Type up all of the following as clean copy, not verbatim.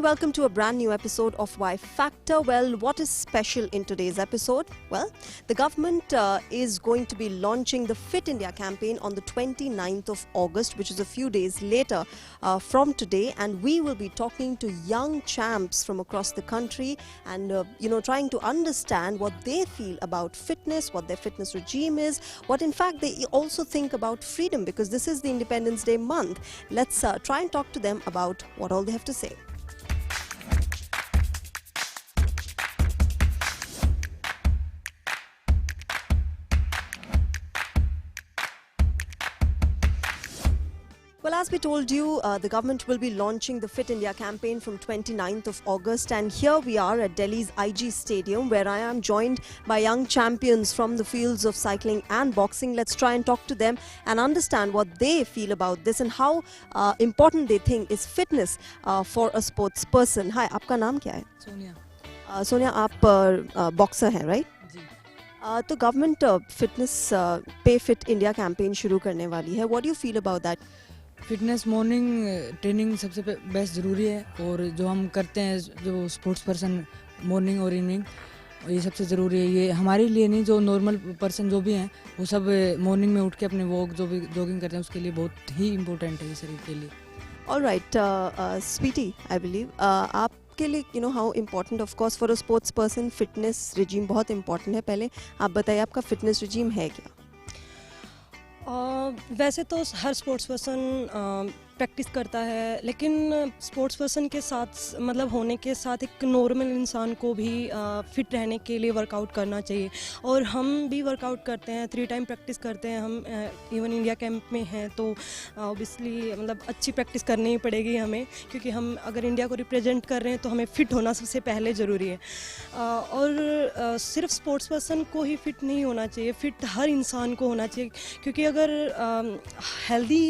welcome to a brand new episode of Why Factor. Well, what is special in today's episode? Well, the government is going to be launching the Fit India campaign on the 29th of August, which is a few days later from today, and we will be talking to young champs from across the country and trying to understand what they feel about fitness, what their fitness regime is, what in fact they also think about freedom, because this is the Independence Day month. Let's try and talk to them about what all they have to say. Well, as we told you, the government will be launching the Fit India campaign from 29th of August, and here we are at Delhi's IG Stadium, where I am joined by young champions from the fields of cycling and boxing. Let's try and talk to them and understand what they feel about this and how important they think is fitness for a sports person. Hi, आपका नाम क्या है? सोनिया। सोनिया, आप boxer हैं, right? जी। तो government fitness पे fit India campaign शुरू करने वाली है. What do you feel about that? Fitness morning training सबसे बेस्ट ज़रूरी है, और जो हम करते हैं जो स्पोर्ट्स पर्सन मॉर्निंग और इवनिंग, ये सबसे ज़रूरी है. ये हमारे लिए नहीं, जो नॉर्मल पर्सन जो भी हैं वो सब मॉर्निंग में उठ के अपने वॉक जो भी जॉगिंग करते हैं उसके लिए बहुत ही इम्पोर्टेंट है शरीर के लिए. ऑलराइट, स्वीटी, आई बिलीव आपके लिए how important, of course for a sports person fitness regime बहुत इंपॉर्टेंट है. पहले आप बताइए आपका फिटनेस रिजीम है क्या? वैसे तो हर स्पोर्ट्स पर्सन प्रैक्टिस करता है, लेकिन स्पोर्ट्स पर्सन के साथ मतलब होने के साथ एक नॉर्मल इंसान को भी फिट रहने के लिए वर्कआउट करना चाहिए. और हम भी वर्कआउट करते हैं, 3 टाइम प्रैक्टिस करते हैं. हम इवन इंडिया कैंप में हैं तो ऑब्वियसली मतलब अच्छी प्रैक्टिस करनी ही पड़ेगी हमें, क्योंकि हम अगर इंडिया को रिप्रेजेंट कर रहे हैं तो हमें फ़िट होना सबसे पहले ज़रूरी है. और सिर्फ स्पोर्ट्स पर्सन को ही फिट नहीं होना चाहिए, फिट हर इंसान को होना चाहिए, क्योंकि अगर हेल्दी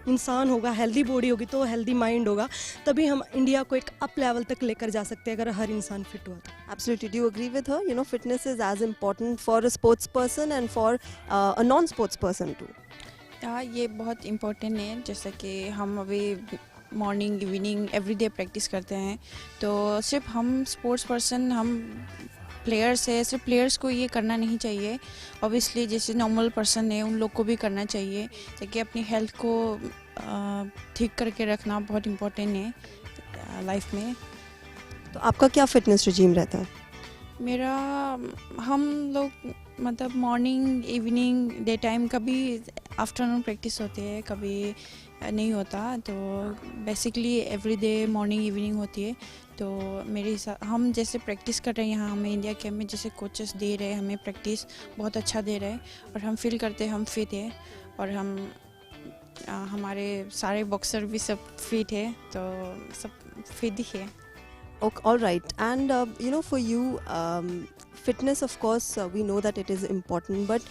इंसान होगा, हेल्दी बॉडी होगी तो हेल्दी माइंड होगा, तभी हम इंडिया को एक अप लेवल तक लेकर जा सकते हैं अगर हर इंसान फिट हुआ. Absolutely. Do you agree with her? Fitness is as important for a sports person and for a non-sports person too. ये बहुत इम्पोर्टेंट है. जैसे कि हम अभी मॉर्निंग इवनिंग एवरीडे प्रैक्टिस करते हैं, तो सिर्फ हम स्पोर्ट्स पर्सन, हम प्लेयर्स है, सिर्फ प्लेयर्स को ये करना नहीं चाहिए. ऑब्वियसली जैसे नॉर्मल पर्सन है उन लोग को भी करना चाहिए, ताकि अपनी हेल्थ को ठीक करके रखना बहुत इम्पोर्टेंट है लाइफ में. तो आपका क्या फिटनेस रिजीम रहता है? मेरा हम लोग मतलब मॉर्निंग इवनिंग डे टाइम, कभी आफ्टरनून प्रैक्टिस होती है, कभी नहीं होता. तो बेसिकली एवरीडे मॉर्निंग इवनिंग होती है. तो मेरे हिसाब हम जैसे प्रैक्टिस कर रहे हैं यहाँ, हमें इंडिया कैंप में जैसे कोचेस दे रहे हैं, हमें प्रैक्टिस बहुत अच्छा दे रहे हैं, और हम फील करते हैं हम फिट है, और हम हमारे सारे बॉक्सर भी सब फिट है, तो सब फिट ही है. Okay, all right. And for you, fitness, of course, we know that it is important, but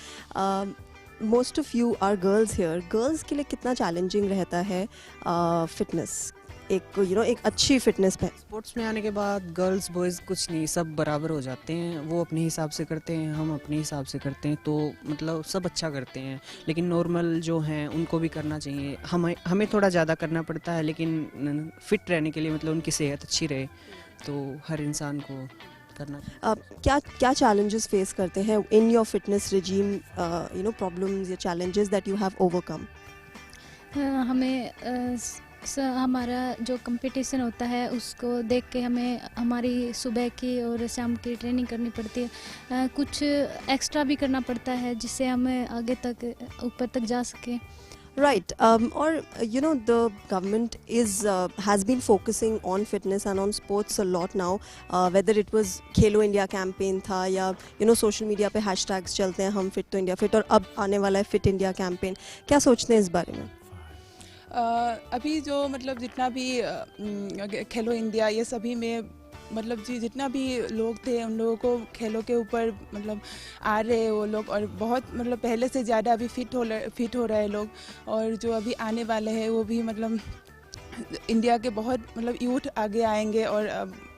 most of you are girls here. Girls के लिए कितना challenging रहता है fitness? एक अच्छी फिटनेस पे. स्पोर्ट्स में आने के बाद गर्ल्स बॉयज़ कुछ नहीं, सब बराबर हो जाते हैं. वो अपने हिसाब से करते हैं, हम अपने हिसाब से करते हैं, तो मतलब सब अच्छा करते हैं. लेकिन नॉर्मल जो हैं उनको भी करना चाहिए. हमें थोड़ा ज़्यादा करना पड़ता है, लेकिन फिट रहने के लिए मतलब उनकी सेहत अच्छी रहे, तो हर इंसान को करना. क्या चैलेंजेस फेस करते हैं in your fitness regime, problems या challenges that you have overcome? हमें हमारा जो कंपटीशन होता है उसको देख के हमें हमारी सुबह की और शाम की ट्रेनिंग करनी पड़ती है. कुछ एक्स्ट्रा भी करना पड़ता है जिससे हमें आगे तक ऊपर तक जा सके. Right, or the government has been focusing on fitness and on sports a lot now. Whether it was Khelo India campaign था, या social media पे hashtags चलते हैं हम fit to India fit, और अब आने वाला है Fit India campaign. क्या सोचते हैं इस बारे में? अभी जो मतलब जितना भी खेलो इंडिया ये सभी में मतलब जी जितना भी लोग थे उन लोगों को खेलों के ऊपर मतलब आ रहे वो लोग, और बहुत मतलब पहले से ज़्यादा अभी फिट हो रहे लोग. और जो अभी आने वाले हैं वो भी मतलब इंडिया के बहुत मतलब यूथ आगे आएंगे और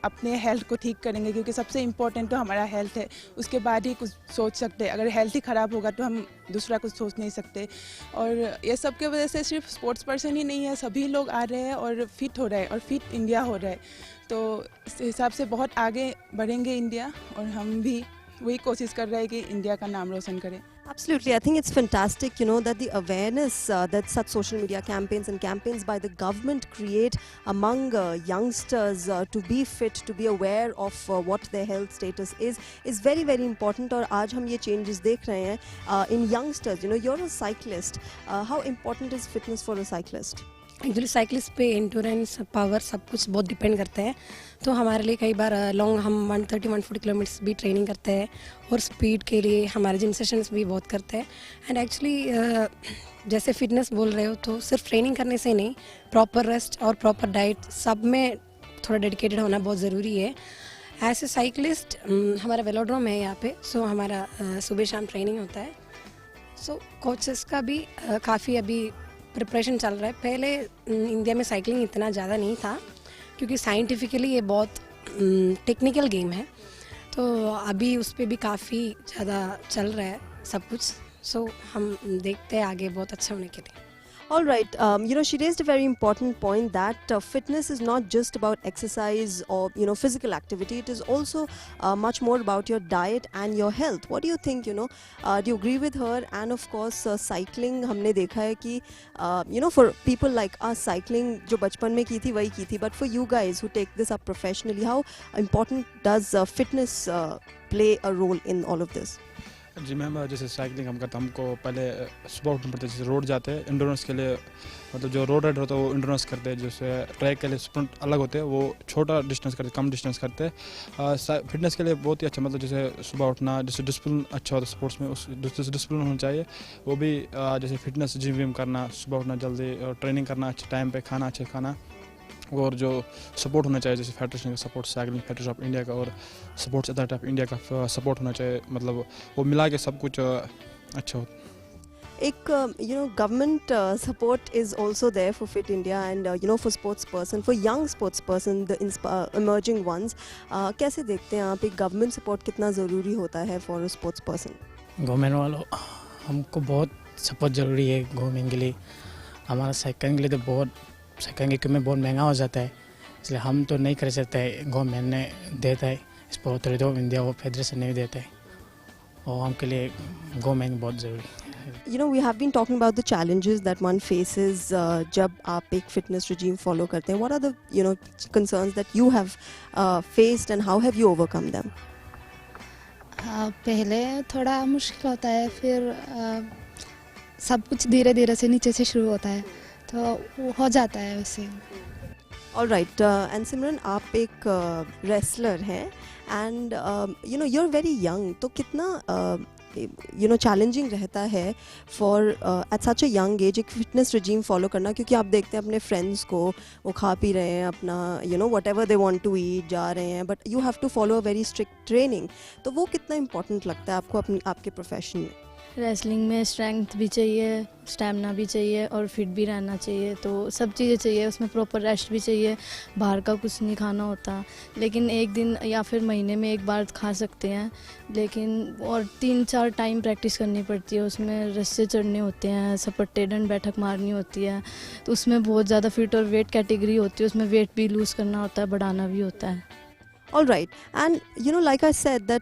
अपने हेल्थ को ठीक करेंगे, क्योंकि सबसे इम्पोर्टेंट तो हमारा हेल्थ है. उसके बाद ही कुछ सोच सकते हैं. अगर हेल्थ ही ख़राब होगा तो हम दूसरा कुछ सोच नहीं सकते. और ये सब के वजह से सिर्फ स्पोर्ट्स पर्सन ही नहीं है, सभी लोग आ रहे हैं और फिट हो रहे हैं, और फिट इंडिया हो रहा है. तो इस हिसाब से बहुत आगे बढ़ेंगे इंडिया, और हम भी वही कोशिश कर रहे हैं कि इंडिया का नाम रोशन करें. Absolutely. I think it's fantastic, that the awareness that such social media campaigns and campaigns by the government create among youngsters to be fit, to be aware of what their health status is very, very important. और आज हम ये changes देख रहे हैं in youngsters. You're a cyclist. How important is fitness for a cyclist? Actually cyclist पे endurance power सब कुछ बहुत डिपेंड करते हैं, तो हमारे लिए कई बार लॉन्ग हम 130-140 किलोमीटर्स भी ट्रेनिंग करते हैं, और स्पीड के लिए हमारे जिम सेशंस भी बहुत करते हैं. एंड एक्चुअली जैसे फिटनेस बोल रहे हो, तो सिर्फ ट्रेनिंग करने से नहीं, प्रॉपर रेस्ट और प्रॉपर डाइट सब में थोड़ा डेडिकेटेड होना बहुत ज़रूरी है. एज ए साइकिलिस्ट हमारा वेलोड्रोम है यहाँ पे, सो हमारा सुबह शाम ट्रेनिंग होता है. सो कोचेस का भी काफ़ी अभी प्रिपरेशन चल रहा है. पहले इंडिया में साइकिलिंग इतना ज़्यादा नहीं था, क्योंकि साइंटिफिकली ये बहुत टेक्निकल गेम है, तो अभी उस पर भी काफ़ी ज़्यादा चल रहा है सब कुछ. सो हम देखते हैं आगे बहुत अच्छा होने के लिए. All right. She raised a very important point that fitness is not just about exercise or, physical activity. It is also much more about your diet and your health. What do you think, do you agree with her? And of course, cycling, हमने देखा है कि, for people like us, cycling जो बचपन में की थी वही की थी. But for you guys who take this up professionally, how important does fitness play a role in all of this? जी मैम, जैसे साइकिलिंग हम करते हैं, हमको पहले सुबह उठना पड़ता है. जैसे रोड जाते हैं इंडोरेंस के लिए, मतलब जो रोड राइडर होता है वो इंडोरेंस करते हैं. जैसे ट्रैक के लिए स्प्रिंट अलग होते हैं, वो छोटा डिस्टेंस करते, कम डिस्टेंस करते हैं. फिटनेस के लिए बहुत ही अच्छा, मतलब जैसे सुबह उठना, जैसे डिसिप्लिन अच्छा होता है स्पोर्ट्स में, उस डिसिप्लिन होना चाहिए. वो भी जैसे फिटनेस, जिम विम करना, सुबह उठना जल्दी, ट्रेनिंग करना अच्छे टाइम पे, खाना अच्छे खाना, और जो सपोर्ट होना चाहिए, जैसे फेडरेशन का support, cycling federation of India का, और स्पोर्ट्स अथॉरिटी ऑफ इंडिया का सपोर्ट होना चाहिए. मतलब वो मिला के सब कुछ अच्छा हो. एक government support is also there for Fit India and for sports person, for young sports person, the emerging ones. कैसे देखते हैं आप एक government support कितना ज़रूरी होता है for a sports person? Government वालों हमको बहुत सपोर्ट ज़रूरी है. गवर्नमेंट के लिए हमारा साइकिलिंग के लिए तो बहुत, साइकिलिंग इक्विपमेंट बहुत महंगा हो जाता है, इसलिए हम तो नहीं कर सकते. गवर्नमेंट ने देता है, स्पोर्ट्स अथॉरिटी ऑफ इंडिया वो फेडरेशन ने भी देता है, और हमके लिए गवर्नमेंट बहुत ज़रूरी है. We have been talking about the challenges that one faces जब आप एक fitness regime follow करते हैं. What are the concerns that you have faced and how have you overcome them? पहले थोड़ा मुश्किल होता है, फिर सब कुछ धीरे धीरे से नीचे से शुरू होता है, तो वो हो जाता है वैसे. All right. And Simran, आप एक wrestler हैं and you're very young. तो कितना चैलेंजिंग रहता है for at such a young age एक फिटनेस रिजीम फॉलो करना, क्योंकि आप देखते हैं अपने फ्रेंड्स को, वो खा पी रहे हैं अपना whatever they want to eat, जा रहे हैं, but you have to follow a very strict training. तो वो कितना इंपॉर्टेंट लगता है आपको आपके प्रोफेशन में? रेसलिंग में स्ट्रेंथ भी चाहिए, स्टैमिना भी चाहिए, और फिट भी रहना चाहिए, तो सब चीज़ें चाहिए. उसमें प्रॉपर रेस्ट भी चाहिए, बाहर का कुछ नहीं खाना होता, लेकिन एक दिन या फिर महीने में एक बार खा सकते हैं, लेकिन और 3-4 टाइम प्रैक्टिस करनी पड़ती है. उसमें रस्से चढ़ने होते हैं, सपट्टे डंड बैठक मारनी होती है, तो उसमें बहुत ज़्यादा फिट और वेट कैटेगरी होती है, उसमें वेट भी लूज़ करना होता है, बढ़ाना भी होता है. All right. And, like I said, that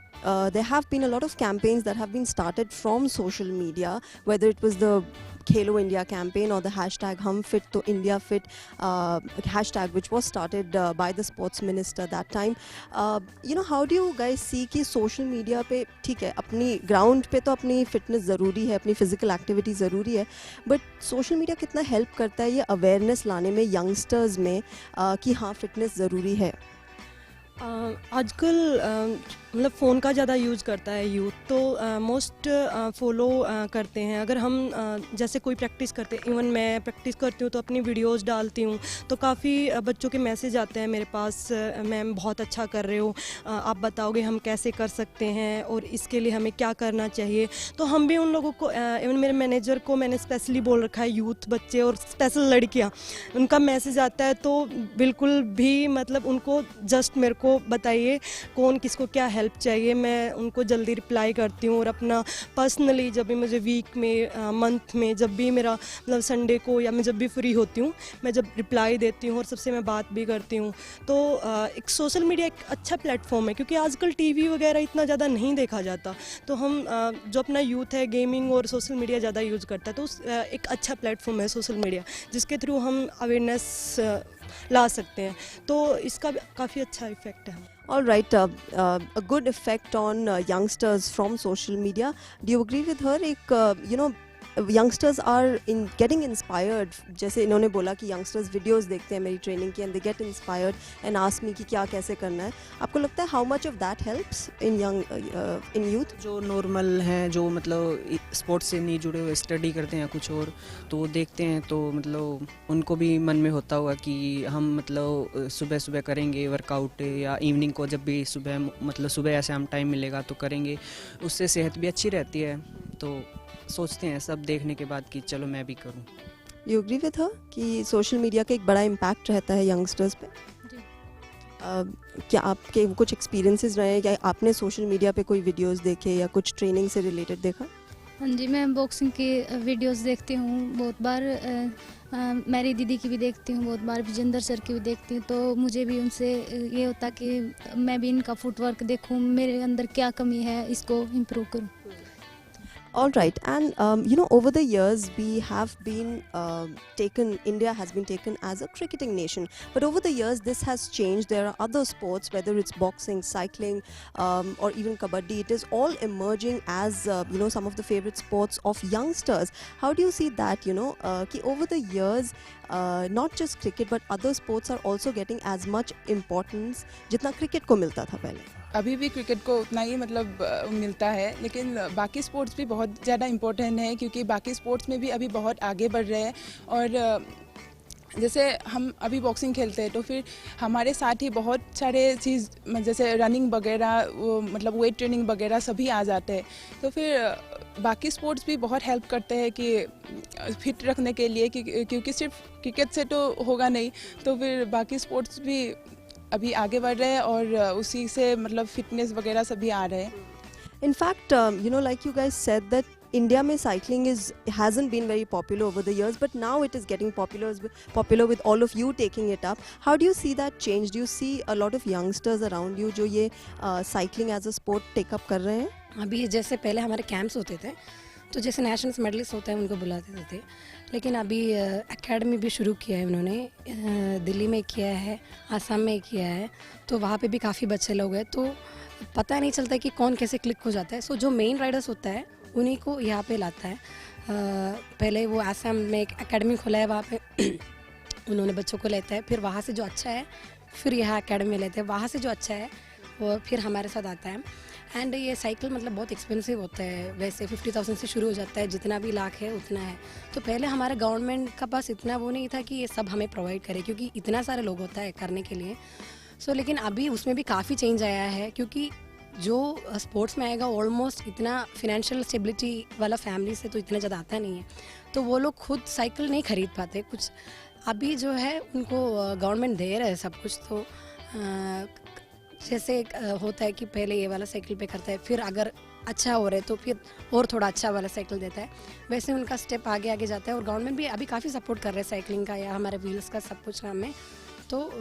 there have been a lot of campaigns that have been started from social media, whether it was the Khelo India campaign or the hashtag Hum Fit to India Fit hashtag, which was started by the sports minister that time. How do you guys see कि social media पे ठीक है, अपनी ground पे तो अपनी fitness ज़रूरी है, अपनी physical activity ज़रूरी है, but social media कितना help करता है ये awareness लाने में youngsters में कि हाँ fitness ज़रूरी है? आजकल मतलब फ़ोन का ज़्यादा यूज़ करता है यूथ, तो मोस्ट फॉलो करते हैं. अगर हम जैसे कोई प्रैक्टिस करते हैं, इवन मैं प्रैक्टिस करती हूँ तो अपनी वीडियोस डालती हूँ, तो काफ़ी बच्चों के मैसेज आते हैं मेरे पास, मैम बहुत अच्छा कर रहे हो, आप बताओगे हम कैसे कर सकते हैं और इसके लिए हमें क्या करना चाहिए. तो हम भी उन लोगों को, इवन मेरे मैनेजर को मैंने स्पेशली बोल रखा है, यूथ बच्चे और स्पेशल लड़कियाँ, उनका मैसेज आता है तो बिल्कुल भी मतलब उनको जस्ट मेरे को बताइए कौन किसको क्या हेल्प चाहिए, मैं उनको जल्दी रिप्लाई करती हूँ। और अपना पर्सनली जब भी मुझे वीक में मंथ में जब भी मेरा मतलब संडे को या मैं जब भी फ्री होती हूँ मैं जब रिप्लाई देती हूँ और सबसे मैं बात भी करती हूँ। तो एक सोशल मीडिया एक अच्छा प्लेटफॉर्म है, क्योंकि आजकल टीवी वगैरह इतना ज़्यादा नहीं देखा जाता, तो हम जो अपना यूथ है गेमिंग और सोशल मीडिया ज़्यादा यूज़ करता है, तो एक अच्छा प्लेटफॉर्म है सोशल मीडिया जिसके थ्रू हम अवेयरनेस ला सकते हैं। तो इसका काफ़ी अच्छा इफेक्ट है। All right, a good effect on youngsters from social media. Do you agree with her? एक youngsters are getting inspired. जैसे इन्होंने बोला कि youngsters videos देखते हैं मेरी training की and they get inspired and ask me कि क्या कैसे करना है. आपको लगता है how much of that helps in in youth? जो नॉर्मल हैं, जो मतलब स्पोर्ट्स से नहीं जुड़े हुए, स्टडी करते हैं कुछ और, तो वो देखते हैं तो मतलब उनको भी मन में होता हुआ कि हम मतलब सुबह सुबह करेंगे वर्कआउट, या इवनिंग को जब भी सुबह मतलब सुबह ऐसे हम टाइम मिलेगा तो करेंगे, उससे सेहत भी अच्छी रहती है। तो सोचते हैं सब देखने के बाद कि चलो मैं भी करूं। You agree with her कि सोशल मीडिया का एक बड़ा इम्पैक्ट रहता है यंगस्टर्स पे? क्या आपके कुछ एक्सपीरियंसेस रहे हैं, या आपने सोशल मीडिया पे कोई वीडियोस देखे या कुछ ट्रेनिंग से रिलेटेड देखा? हाँ जी, मैं बॉक्सिंग की वीडियोस देखती हूँ बहुत बार, मेरी दीदी की भी देखती हूँ बहुत बार, विजेंद्र सर की भी देखती हूँ, तो मुझे भी उनसे ये होता कि मैं भी इनका फुटवर्क देखूँ, मेरे अंदर क्या कमी है इसको इम्प्रूव करूँ। All right, and over the years we have been India has been taken as a cricketing nation, but over the years this has changed. There are other sports, whether it's boxing, cycling, or even kabaddi. It is all emerging as some of the favorite sports of youngsters. How do you see that? Ki over the years, not just cricket but other sports are also getting as much importance जितना cricket को मिलता था पहले। अभी भी cricket को उतना ही मतलब मिलता है, लेकिन बाकी स्पोर्ट्स भी बहुत ज़्यादा इम्पोर्टेंट है, क्योंकि बाकी स्पोर्ट्स में भी अभी बहुत आगे बढ़ रहे हैं। और जैसे हम अभी बॉक्सिंग खेलते हैं तो फिर हमारे साथ ही बहुत सारे चीज़ जैसे रनिंग वगैरह, वो मतलब वेट ट्रेनिंग वगैरह सभी आ जाते हैं। तो फिर बाकी स्पोर्ट्स भी बहुत हेल्प करते हैं कि फिट रखने के लिए, क्योंकि सिर्फ क्रिकेट से तो होगा नहीं, तो फिर बाकी स्पोर्ट्स भी अभी आगे बढ़ रहे हैं और उसी से मतलब फिटनेस वगैरह सभी आ रहे हैं। In fact, like you guys said that India में cycling hasn't been very popular over the years, but now it is getting popular with all of you taking it up. How do you see that change? Do you see a lot of youngsters around you जो ये cycling as a sport take up कर रहे हैं? अभी जैसे पहले हमारे camps होते थे तो जैसे नेशनल्स मेडलिस्ट होते हैं उनको बुलाते थे, लेकिन अभी एकेडमी भी शुरू किया है उन्होंने, दिल्ली में किया है, आसाम में किया है, तो वहाँ पे भी काफ़ी बच्चे लोग हैं, तो पता नहीं चलता कि कौन कैसे क्लिक हो जाता है। सो जो मेन राइडर्स होता है उन्हीं को यहाँ पे लाता है। पहले वो आसाम में एक एकेडमी खोला है, वहाँ पे उन्होंने बच्चों को लेता है, फिर वहाँ से जो अच्छा है फिर यहाँ एकेडमी में लेते हैं, वहाँ से जो अच्छा है वो फिर हमारे साथ आता है। एंड ये साइकिल मतलब बहुत एक्सपेंसिव होता है, वैसे 50,000 से शुरू हो जाता है, जितना भी लाख है उतना है। तो पहले हमारे गवर्नमेंट का पास इतना वो नहीं था कि ये सब हमें प्रोवाइड करे, क्योंकि इतना सारे लोग होता है करने के लिए। लेकिन अभी उसमें भी काफ़ी चेंज आया है, क्योंकि जो स्पोर्ट्स में आएगा ऑलमोस्ट इतना फिनेंशियल स्टेबिलिटी वाला फैमिली से तो इतना ज़्यादा आता नहीं है, तो वो लोग खुद साइकिल नहीं खरीद पाते कुछ। अभी जो है उनको गवर्नमेंट दे रहा है सब कुछ, तो जैसे होता है कि पहले ये वाला साइकिल पे करता है, फिर अगर अच्छा हो रहा है तो फिर और थोड़ा अच्छा वाला साइकिल देता है, वैसे उनका स्टेप आगे आगे जाता है। और गवर्नमेंट भी अभी काफ़ी सपोर्ट कर रहा है साइकिलिंग का या हमारे व्हील्स का सब कुछ काम में, तो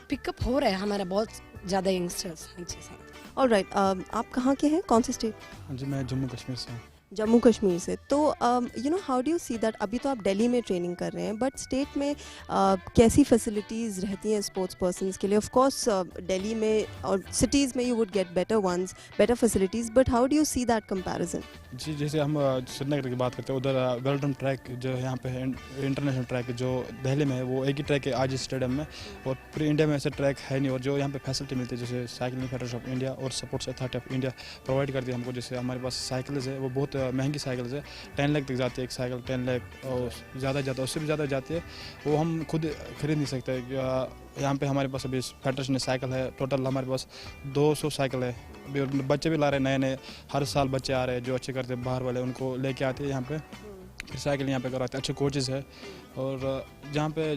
पिकअप हो रहा है हमारा बहुत ज़्यादा यंगस्टर्स नीचे से। ऑलराइट, आप कहाँ के हैं, कौन से स्टेट? हाँ जी, मैं जम्मू कश्मीर से हूँ। जम्मू कश्मीर से। तो how do you see that, अभी तो आप दिल्ली में ट्रेनिंग कर रहे हैं, बट स्टेट में कैसी फैसिलिटीज़ रहती हैं स्पोर्ट्स पर्सन्स के लिए? ऑफ कोर्स दिल्ली में और सिटीज़ में you would get better facilities, but how do you see that comparison? जी, जैसे हम श्रीनगर की बात करते हैं, उधर वेल्डम ट्रैक जो यहाँ पे है, इंटरनेशनल ट्रैक जो दिल्ली में है, वो एक ही ट्रैक है आज स्टेडियम में, और पूरे इंडिया में ऐसा ट्रैक है नहीं। और जो यहाँ पे फैसिलिटी मिलती है, जैसे साइकिलिंग फेडरेशन ऑफ इंडिया और sports authority of India provide करती है हमको। जैसे हमारे पास साइकिल्स है, वो बहुत महंगी साइकिल्स है, 10 लाख तक जाती है एक साइकिल, 10 लाख और ज़्यादा जाता है, उससे भी ज़्यादा जाती है, वो हम खुद खरीद नहीं सकते। यहाँ पे हमारे पास अभी फेडरेशन साइकिल है, टोटल हमारे पास 200 साइकिल है। अभी बच्चे भी ला रहे हैं, नए हर साल बच्चे आ रहे हैं जो अच्छे करते हैं बाहर वाले, उनको लेके आते हैं यहाँ पे, फिर साइकिल यहाँ पे कराते हैं। अच्छे कोचेज़ है, और जहाँ पे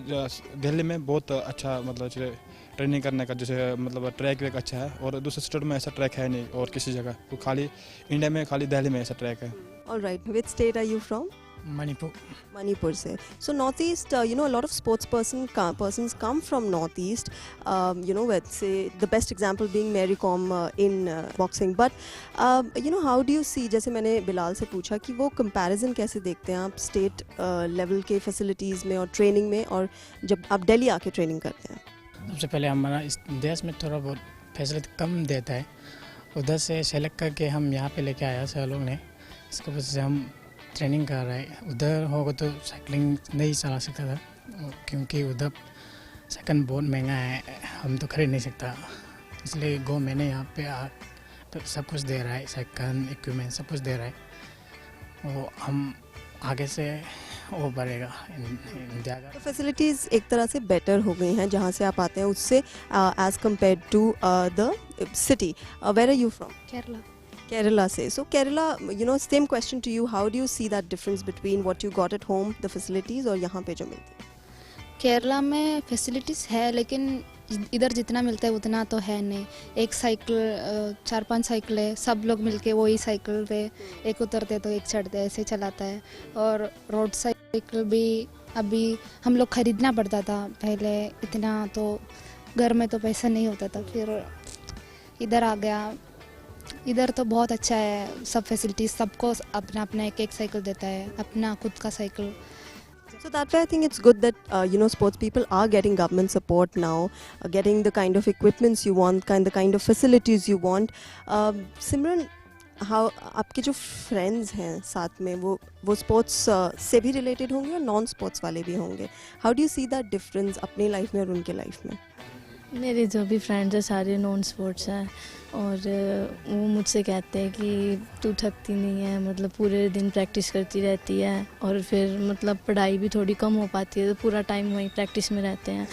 दिल्ली में बहुत अच्छा मतलब ट्रेनिंग करने का जैसे मतलब ट्रैक वेक अच्छा है, और दूसरे स्टेट में ऐसा ट्रैक है नहीं और किसी जगह, तो खाली इंडिया में खाली दिल्ली में ऐसा ट्रैक है। All right, which state are you from? Manipur. Manipur se. So Northeast, a lot of sports persons come from Northeast. Let's say the best example being Mary Kom in boxing. But how do you see? जैसे मैंने बिलाल से पूछा कि वो comparison कैसे देखते हैं आप स्टेट लेवल के फैसिलिटीज़ में और ट्रेनिंग में, और जब आप दिल्ली आके ट्रेनिंग करते हैं? सबसे पहले हमारा इस देश में थोड़ा बहुत फैसिलिटी कम देता है, उधर से सेलेक्ट करके हम यहाँ पे लेके आया सर लोग ने, इसकी वजह से हम ट्रेनिंग कर रहे हैं। उधर होगा तो साइकिलिंग नहीं चला सकता था, क्योंकि उधर साइकिल बहुत महंगा है, हम तो खरीद नहीं सकता, इसलिए मैंने यहाँ पे तो सब कुछ दे रहा है, साइकिल इक्विपमेंट सब कुछ दे रहा है, वो हम आगे से वो बढ़ेगा इंडिया का। तो फैसिलिटीज़ एक तरह से बेटर हो गई हैं जहाँ से आप आते हैं उससे, as compare to the city. Where are you from? Kerala. Kerala से. So Kerala, same question to you. How do you see that difference between what you got at home, the facilities, और यहाँ पे जो मिलती है? केरला में फैसिलिटीज़ है, लेकिन इधर जितना मिलता है उतना तो है नहीं। एक साइकिल 4-5 साइकिल है, सब लोग मिलके वही साइकिल पे एक उतरते तो एक चढ़ते, ऐसे चलाता है। और रोड साइकिल भी अभी हम लोग खरीदना पड़ता था पहले, इतना तो घर में तो पैसा नहीं होता था, फिर इधर आ गया। इधर तो बहुत अच्छा है, सब फैसिलिटीज, सबको अपना अपना एक साइकिल देता है, अपना खुद का cycle. So that way I think it's good that sports people are getting government support now, getting the kind of equipments you want, the kind of facilities you want. Simran, how आपके जो friends हैं साथ में वो sports से भी related होंगे और non sports वाले भी होंगे. How do you see that difference अपनी life में और उनके life में? मेरे जो भी फ्रेंड्स हैं सारे नॉन स्पोर्ट्स हैं, और वो मुझसे कहते हैं कि तू थकती नहीं है, मतलब पूरे दिन प्रैक्टिस करती रहती है, और फिर मतलब पढ़ाई भी थोड़ी कम हो पाती है, तो पूरा टाइम वहीं प्रैक्टिस में रहते हैं।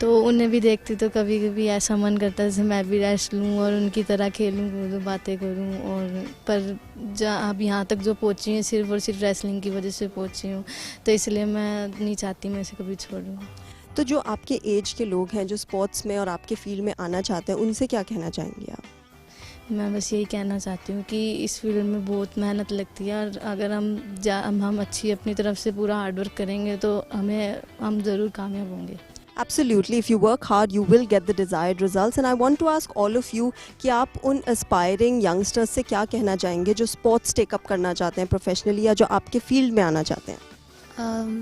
तो उन्हें भी देखती तो कभी कभी ऐसा मन करता है जैसे मैं भी रेस्ट लूँ और उनकी तरह खेलूँ कूदूँ बातें करूँ, और पर अब यहाँ तक जो पहुँची हूँ सिर्फ और सिर्फ रेसलिंग की वजह से पहुँची हूँ, तो इसलिए मैं नहीं चाहती मैं इसे कभी छोड़ूँ। तो जो आपके एज के लोग हैं जो स्पोर्ट्स में और आपके फील्ड में आना चाहते हैं, उनसे क्या कहना चाहेंगे आप? मैं बस यही कहना चाहती हूँ कि इस फील्ड में बहुत मेहनत लगती है, और अगर हम अच्छी अपनी तरफ से पूरा हार्डवर्क करेंगे तो हम ज़रूर कामयाब होंगे। Absolutely, if you work hard, you will get the desired results. And I want to ask all of you कि आप उन aspiring youngsters से क्या कहना चाहेंगे जो sports take up करना चाहते हैं professionally, या जो आपके फील्ड में आना चाहते हैं?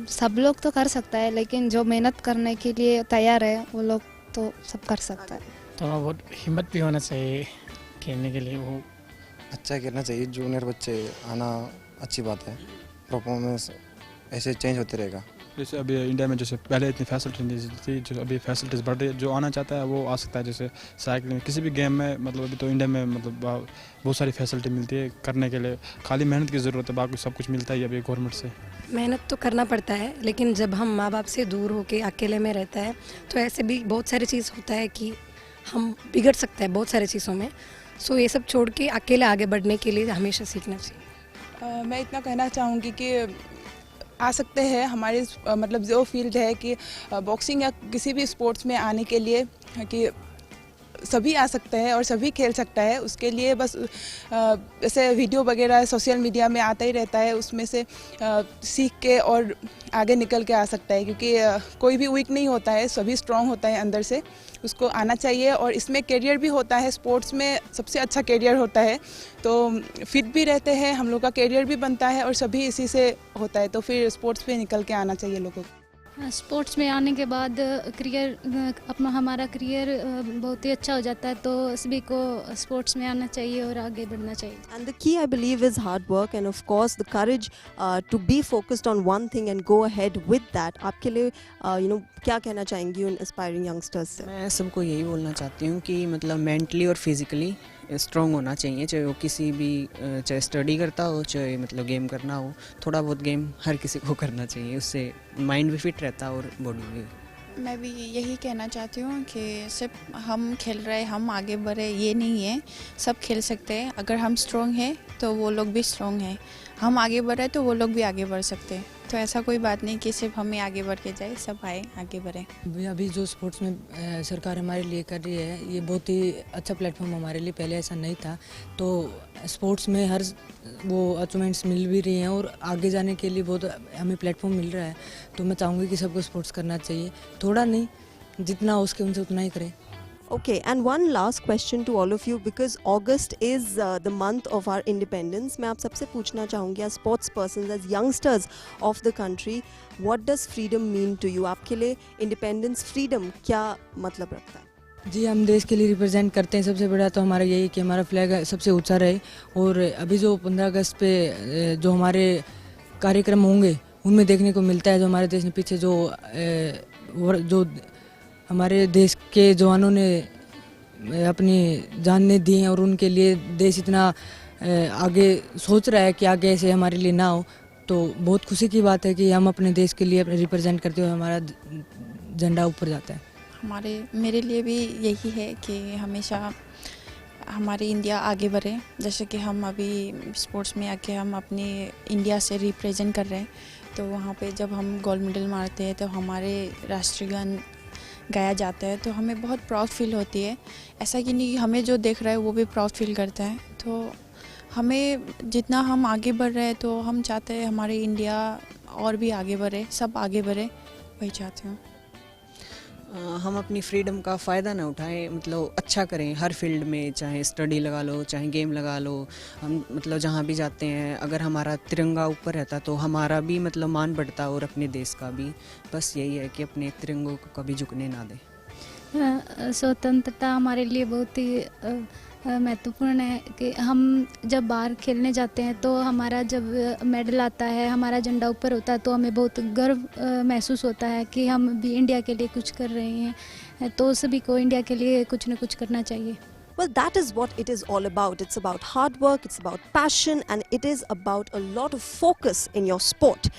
सब लोग तो कर सकता है, लेकिन जो मेहनत करने के लिए तैयार है वो लोग तो सब कर सकता है। थोड़ा बहुत हिम्मत भी होना चाहिए खेलने के लिए, वो अच्छा खेलना चाहिए। जूनियर बच्चे आना अच्छी बात है, परफॉर्मेंस ऐसे चेंज होते रहेगा। जैसे अभी इंडिया में जैसे पहले इतनी फैसिलिटी नहीं थी, जो अभी फैसिलिटीज़ बढ़ रही है, जो आना चाहता है वो आ सकता है। जैसे साइकिलिंग किसी भी गेम में, मतलब अभी तो इंडिया में मतलब बहुत सारी फैसिलिटी मिलती है करने के लिए, खाली मेहनत की ज़रूरत है, बाकी सब कुछ मिलता है अभी गवर्नमेंट से। मेहनत तो करना पड़ता है, लेकिन जब हम माँ बाप से दूर होके अकेले में रहता है तो ऐसे भी बहुत सारी चीज़ होता है कि हम बिगड़ सकते हैं बहुत सारी चीज़ों में। सो ये सब छोड़ के अकेले आगे बढ़ने के लिए हमेशा सीखना चाहिए। मैं इतना कहना चाहूँगी कि आ सकते हैं हमारे मतलब जो फील्ड है कि बॉक्सिंग या किसी भी स्पोर्ट्स में आने के लिए कि सभी आ सकते हैं और सभी खेल सकता है। उसके लिए बस जैसे वीडियो वगैरह सोशल मीडिया में आता ही रहता है, उसमें से सीख के और आगे निकल के आ सकता है, क्योंकि कोई भी वीक नहीं होता है, सभी स्ट्रांग होता है अंदर से, उसको आना चाहिए। और इसमें करियर भी होता है, स्पोर्ट्स में सबसे अच्छा करियर होता है, तो फिट भी रहते हैं, हम लोग का करियर भी बनता है और सभी इसी से होता है, तो फिर स्पोर्ट्स पे निकल के आना चाहिए लोगों को। स्पोर्ट्स में आने के बाद हमारा करियर बहुत ही अच्छा हो जाता है, तो सभी को स्पोर्ट्स में आना चाहिए और आगे बढ़ना चाहिए। And the key I believe is hard work and of course the courage to be focused on one thing and go ahead with that. आपके लिए क्या कहना चाहेंगी उन aspiring youngsters से? मैं सबको यही बोलना चाहती हूँ कि मतलब मेंटली और फिजिकली स्ट्रॉन्ग होना चाहिए, चाहे वो किसी भी चाहे स्टडी करता हो, चाहे मतलब गेम करना हो। थोड़ा बहुत गेम हर किसी को करना चाहिए, उससे माइंड भी फिट रहता है और बॉडी भी। मैं भी यही कहना चाहती हूँ कि सिर्फ हम खेल रहे हम आगे बढ़े ये नहीं है, सब खेल सकते हैं। अगर हम स्ट्रॉन्ग हैं तो वो लोग भी स्ट्रॉन्ग हैं, हम आगे बढ़े तो वो लोग भी आगे बढ़ सकते हैं, तो ऐसा कोई बात नहीं कि सिर्फ हमें आगे बढ़ के जाए, सब आए आगे बढ़े। अभी जो स्पोर्ट्स में सरकार हमारे लिए कर रही है, ये बहुत ही अच्छा प्लेटफॉर्म हमारे लिए, पहले ऐसा नहीं था। तो स्पोर्ट्स में हर वो अचीवमेंट्स मिल भी रही हैं और आगे जाने के लिए बहुत हमें प्लेटफॉर्म मिल रहा है। तो मैं चाहूँगी कि सबको स्पोर्ट्स करना चाहिए, थोड़ा नहीं, जितना हो सके उनसे उतना ही करें। Okay, and one last question to all of you, because August is the month of our independence. मैं आप सबसे पूछना चाहूँगी as sports persons, as youngsters of the country, what does freedom mean to you? आपके लिए independence, freedom क्या मतलब रखता है? जी, हम देश के लिए रिप्रेजेंट करते हैं। सबसे बड़ा तो हमारा यही कि हमारा फ्लैग सबसे ऊंचा रहे। और अभी जो 15 अगस्त पे जो हमारे कार्यक्रम होंगे उनमें देखने को मिलता है जो हमारे देश ने पीछे जो हमारे देश के जवानों ने अपनी जानें दी हैं और उनके लिए देश इतना आगे सोच रहा है कि आगे ऐसे हमारे लिए ना हो। तो बहुत खुशी की बात है कि हम अपने देश के लिए रिप्रेजेंट करते हुए हमारा झंडा ऊपर जाता है। मेरे लिए भी यही है कि हमेशा हमारी इंडिया आगे बढ़े। जैसे कि हम अभी स्पोर्ट्स में आके हम अपनी इंडिया से रिप्रेजेंट कर रहे हैं, तो वहाँ पे जब हम गोल्ड मेडल मारते हैं तो हमारे राष्ट्रीय गान गाया जाता है, तो हमें बहुत प्राउड फील होती है। ऐसा कि नहीं, हमें जो देख रहा है वो भी प्राउड फील करता है। तो हमें जितना हम आगे बढ़ रहे हैं तो हम चाहते हैं हमारी इंडिया और भी आगे बढ़े, सब आगे बढ़े, वही चाहते हैं। हम अपनी फ्रीडम का फ़ायदा ना उठाएं, मतलब अच्छा करें हर फील्ड में, चाहे स्टडी लगा लो, चाहे गेम लगा लो। हम मतलब जहाँ भी जाते हैं, अगर हमारा तिरंगा ऊपर रहता तो हमारा भी मतलब मान बढ़ता और अपने देश का भी। बस यही है कि अपने तिरंगों को कभी झुकने ना दें। स्वतंत्रता हमारे लिए बहुत ही महत्वपूर्ण है कि हम जब बाहर खेलने जाते हैं तो हमारा जब मेडल आता है, हमारा झंडा ऊपर होता है, तो हमें बहुत गर्व महसूस होता है कि हम भी इंडिया के लिए कुछ कर रहे हैं। तो सभी को इंडिया के लिए कुछ न कुछ करना चाहिए। Well, that is what it is all about. It's about hard work, it's about passion, and it is about a lot of focus in your sport.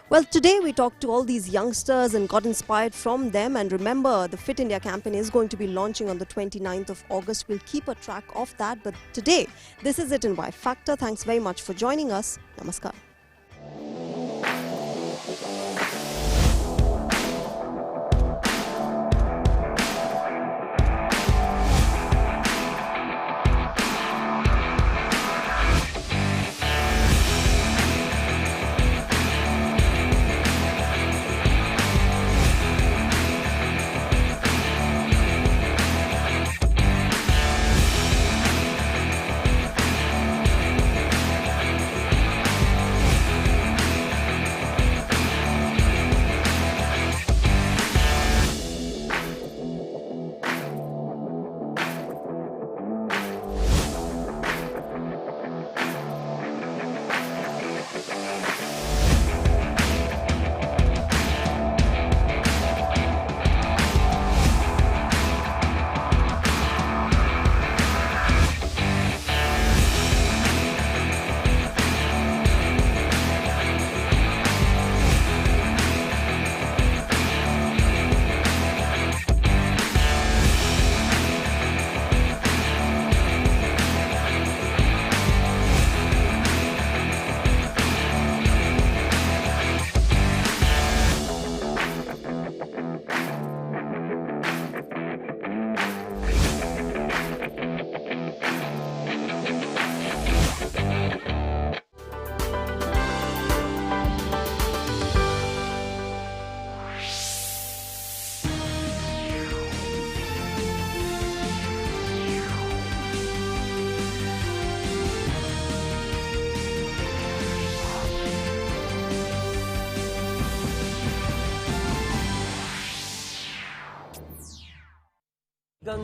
Well, today we talked to all these youngsters and got inspired from them. And remember, the Fit India campaign is going to be launching on the 29th of August. We'll keep a track of that. But today, this is it in Y Factor. Thanks very much for joining us. Namaskar.